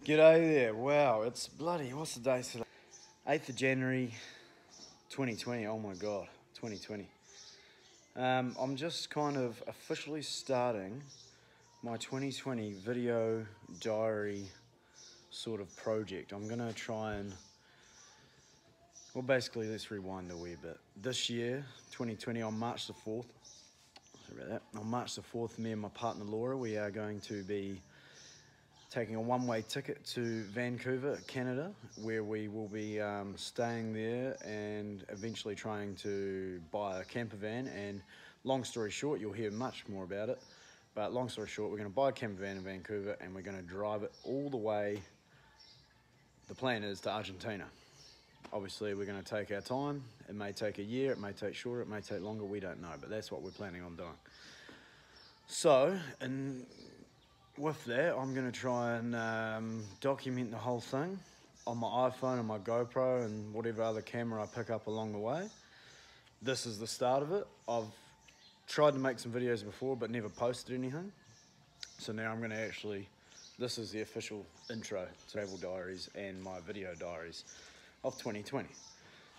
G'day there. Wow, it's bloody, what's the date today? 8th of January 2020. Oh my god, 2020. I'm just kind of officially starting my 2020 video diary sort of project. I'm gonna try and, well, basically, let's rewind a wee bit. This year, 2020, on March the 4th, sorry about that, on March the 4th, me and my partner Laura, we are going to be taking a one-way ticket to Vancouver, Canada, where we will be staying there and eventually trying to buy a camper van. And long story short, you'll hear much more about it, but long story short, we're going to buy a camper van in Vancouver and we're going to drive it all the way, the plan is, to Argentina. Obviously, we're going to take our time. It may take a year, it may take shorter, it may take longer, we don't know, but that's what we're planning on doing. So, with that, I'm going to try and document the whole thing on my iPhone and my GoPro and whatever other camera I pick up along the way. This is the start of it. I've tried to make some videos before but never posted anything. So now I'm going to actually, this is the official intro to Travel Diaries and my video diaries of 2020.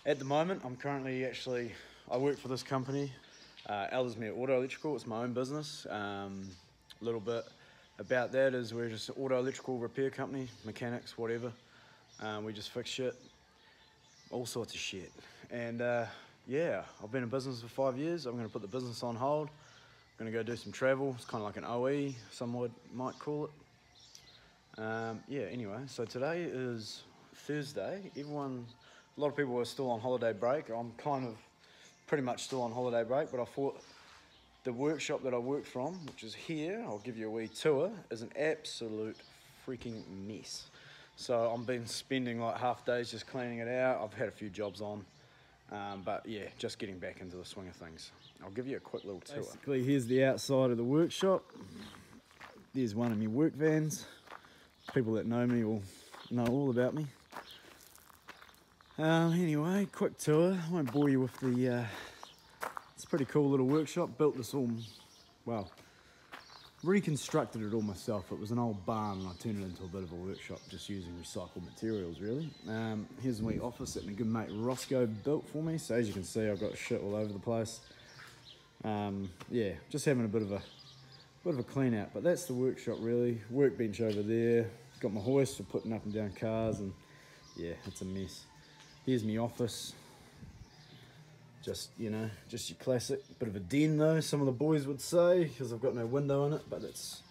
At the moment, I'm currently I work for this company, Ellesmere Auto Electrical. It's my own business. A little bit about that is we're just an auto electrical repair company, mechanics, whatever. We just fix shit, all sorts of shit. And yeah, I've been in business for 5 years. I'm going to put the business on hold. I'm going to go do some travel. It's kind of like an OE, some might call it. Yeah, anyway, so today is Thursday. A lot of people are still on holiday break. I'm kind of pretty much still on holiday break, but I thought the workshop that I work from, which is here, I'll give you a wee tour, is an absolute freaking mess. So I've been spending like half days just cleaning it out. I've had a few jobs on, but yeah, just getting back into the swing of things. I'll give you a quick little tour. Basically, here's the outside of the workshop. There's one of my work vans. People that know me will know all about me. Anyway, quick tour. I won't bore you with the it's a pretty cool little workshop. Built this all, well, reconstructed it all myself. It was an old barn and I turned it into a bit of a workshop just using recycled materials, really. Here's my office that my good mate Roscoe built for me. So as you can see, I've got shit all over the place. Yeah, just having a bit of a clean out, but that's the workshop really. Workbench over there. Got my hoist for putting up and down cars, and yeah, it's a mess. Here's my office. Just, you know, just your classic. Bit of a den though, some of the boys would say, because I've got no window in it, but that's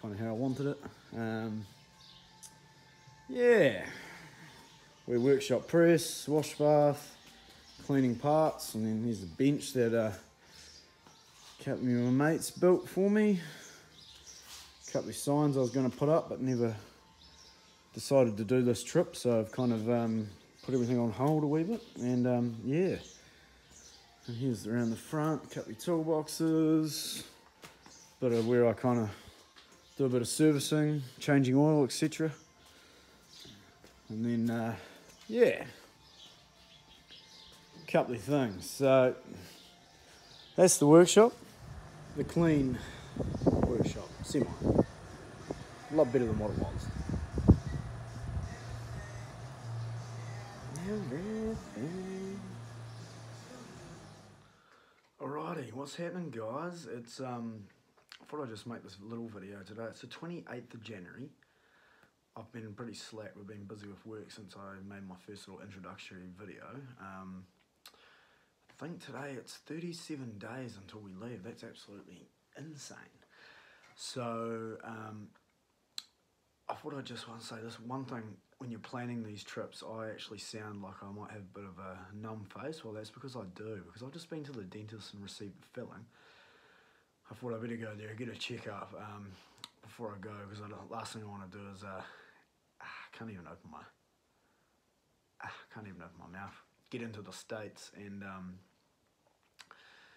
kind of how I wanted it. Yeah. We workshop press, wash bath, cleaning parts, and then here's the bench that a couple of my mates built for me. A couple of signs I was going to put up, but never decided to do this trip, so I've kind of put everything on hold a wee bit, and yeah. And here's around the front, a couple of toolboxes, bit of where I kind of do a bit of servicing, changing oil, etc. And then, yeah, a couple of things. So that's the workshop, the clean workshop, semi. A lot better than what it was. Alrighty, what's happening, guys? It's I thought I'd just make this little video today. It's the 28th of January. I've been pretty slack. We've been busy with work since I made my first little introductory video. I think today it's 37 days until we leave. That's absolutely insane. So I thought I'd just want to say this one thing. When you're planning these trips, I actually sound like I might have a bit of a numb face. Well, that's because I do, because I've just been to the dentist and received a filling. I thought I'd better go there, get a checkup before I go, because the last thing I want to do is, I can't even open my mouth, get into the States and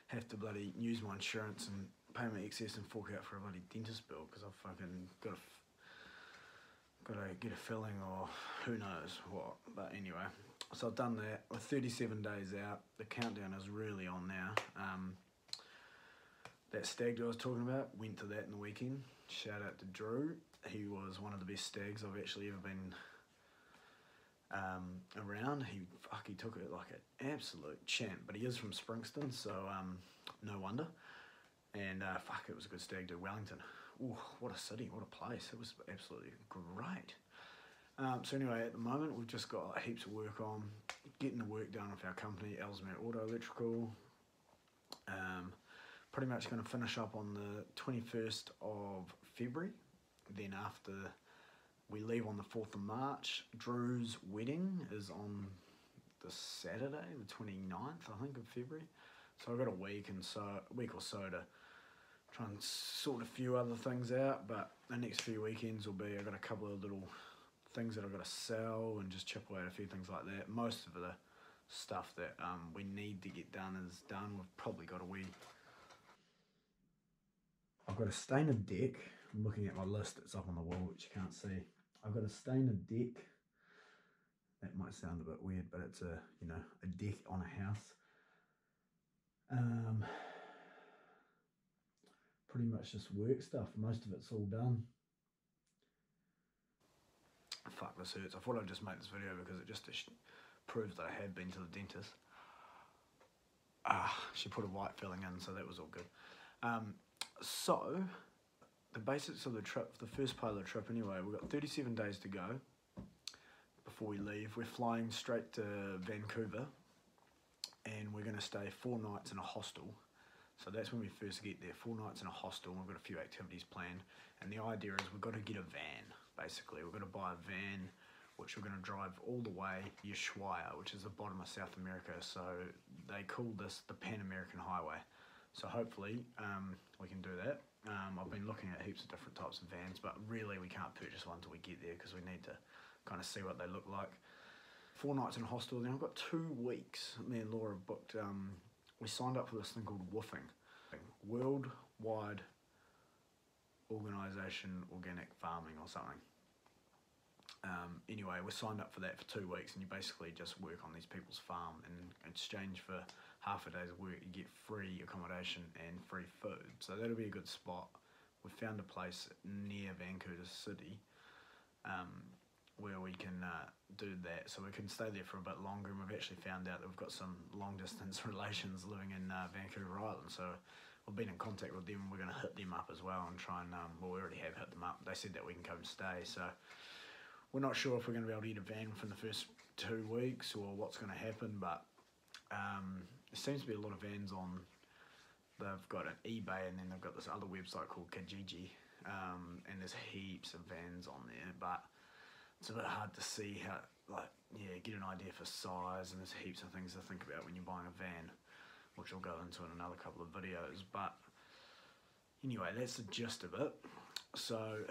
have to bloody use my insurance and pay my excess and fork out for a bloody dentist bill, because I've fucking got to get a filling or who knows what. But anyway, so I've done that. We're 37 days out. The countdown is really on now. That stag do I was talking about, went to that in the weekend. Shout out to Drew. he was one of the best stags I've actually ever been around. He took it like an absolute champ, but he is from Springston, so no wonder. And it was a good stag do. Wellington, ooh, what a city, what a place. It was absolutely great. So anyway, at the moment we've just got heaps of work on, getting the work done with our company, Ellesmere Auto Electrical. Pretty much going to finish up on the 21st of February. Then after we leave on the 4th of March, Drew's wedding is on the Saturday, the 29th, I think, of February. So I've got a week or so to try and sort a few other things out, but the next few weekends will be, I've got a couple of little things that I've got to sell and just chip away at a few things like that. Most of the stuff that we need to get done is done. We've probably got a wee... I've got a stain of deck. I'm looking at my list, it's up on the wall, which you can't see. I've got a stain of deck. That might sound a bit weird, but it's a deck on a house. Pretty much just work stuff. Most of it's all done. Fuck, this hurts. I thought I'd just make this video because it just proves that I have been to the dentist. She put a white filling in, so that was all good. So, the basics of the trip, the first part of the trip anyway, we've got 37 days to go before we leave. We're flying straight to Vancouver, and we're going to stay 4 nights in a hostel. So that's when we first get there, 4 nights in a hostel, and we've got a few activities planned. And the idea is we've got to get a van, basically. We're going to buy a van, which we're going to drive all the way to Ushuaia, which is the bottom of South America. So they call this the Pan American Highway. So hopefully we can do that. I've been looking at heaps of different types of vans, but really we can't purchase one until we get there because we need to kind of see what they look like. 4 nights in a hostel, then I've got 2 weeks. Me and Laura booked, we signed up for this thing called WWOOFing, Worldwide Organisation Organic Farming or something. Anyway, we signed up for that for 2 weeks, and you basically just work on these people's farm, and in exchange for half a day's work you get free accommodation and free food. So that'll be a good spot. We found a place near Vancouver City where we can do that, so we can stay there for a bit longer. And we've actually found out that we've got some long distance relations living in Vancouver Island, so we've been in contact with them. We're going to hit them up as well and try and well, we already have hit them up. They said that we can come and stay, so we're not sure if we're going to be able to get a van within the first 2 weeks or what's going to happen, but there seems to be a lot of vans on. They've got an eBay, and then they've got this other website called Kijiji, and there's heaps of vans on there, but it's a bit hard to see how, get an idea for size, and there's heaps of things to think about when you're buying a van, which I'll go into in another couple of videos. But anyway, that's the gist of it. So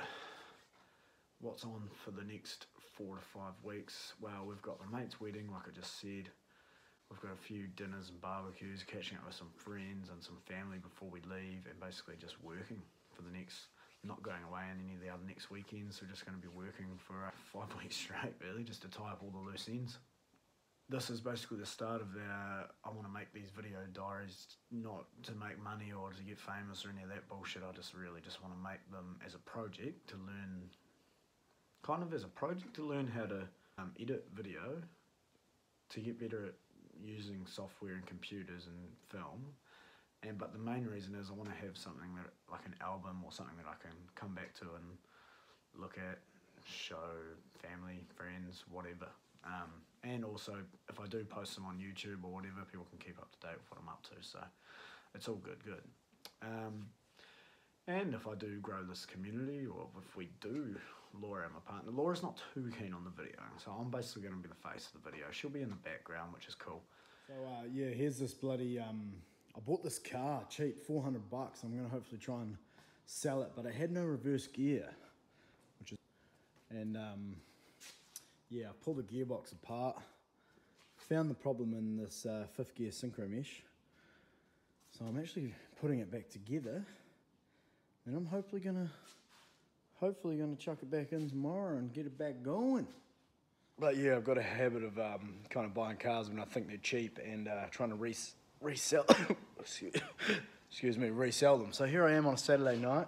what's on for the next 4 to 5 weeks? Well, we've got my mate's wedding, like I just said. We've got a few dinners and barbecues, catching up with some friends and some family before we leave, and basically just working for the next, not going away on any of the other next weekends. So we're just going to be working for 5 weeks straight, really, just to tie up all the loose ends. This is basically the start of I want to make these video diaries not to make money or to get famous or any of that bullshit. I just really just want to make them as a project to learn, how to edit video, to get better at using software and computers and film. But the main reason is I want to have something that, like an album or something that I can come back to and look at, show family, friends, whatever. And also, if I do post them on YouTube or whatever, people can keep up to date with what I'm up to. So it's all good. And if I do grow this community, or if we do, Laura, my partner, Laura's not too keen on the video, so I'm basically going to be the face of the video. She'll be in the background, which is cool. So yeah, here's this bloody, I bought this car cheap, $400. I'm going to hopefully try and sell it, but it had no reverse gear, yeah, I pulled the gearbox apart, found the problem in this 5th gear synchro mesh, so I'm actually putting it back together, and I'm hopefully gonna chuck it back in tomorrow and get it back going. But yeah, I've got a habit of kind of buying cars when I think they're cheap and trying to resell resell them. So here I am on a Saturday night,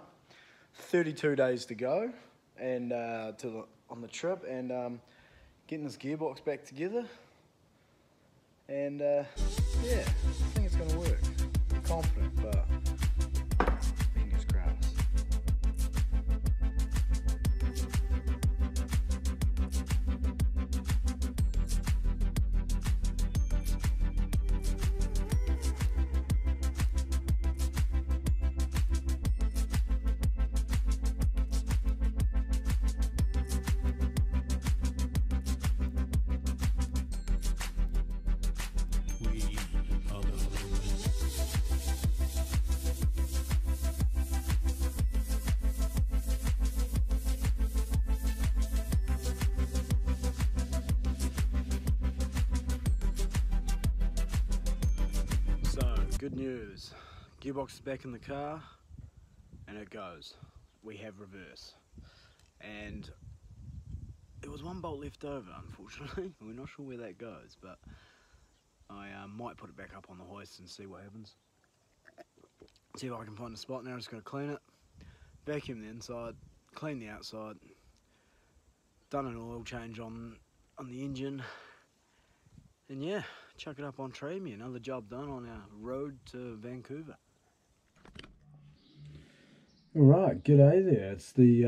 32 days to go. and on the trip, and getting this gearbox back together. And yeah, I think it's gonna work. I'm confident, but fingers crossed. Good news, gearbox is back in the car and it goes. We have reverse, and there was one bolt left over, unfortunately. We're not sure where that goes, but I might put it back up on the hoist and see what happens. See if I can find a spot. Now I'm just going to clean it, vacuum the inside, clean the outside, done an oil change on the engine, and yeah, chuck it up on Trade-Me. Another job done on our road to Vancouver. Alright, g'day there. It's the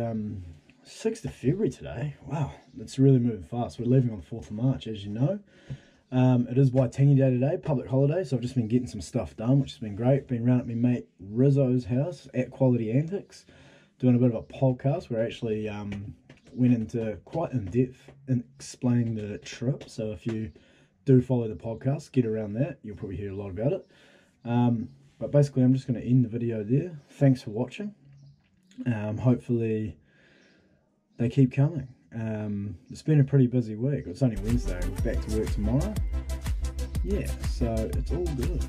6th of February today. Wow, it's really moving fast. We're leaving on the 4th of March, as you know. It is Waitangi Day today, public holiday, so I've just been getting some stuff done, which has been great. Been round at my mate Rizzo's house at Quality Antics, doing a bit of a podcast where I actually went into quite in depth in explaining the trip. So if you do follow the podcast, get around that, you'll probably hear a lot about it. But basically I'm just going to end the video there. Thanks for watching. Hopefully they keep coming. It's been a pretty busy week. It's only Wednesday, we're back to work tomorrow. Yeah, so it's all good.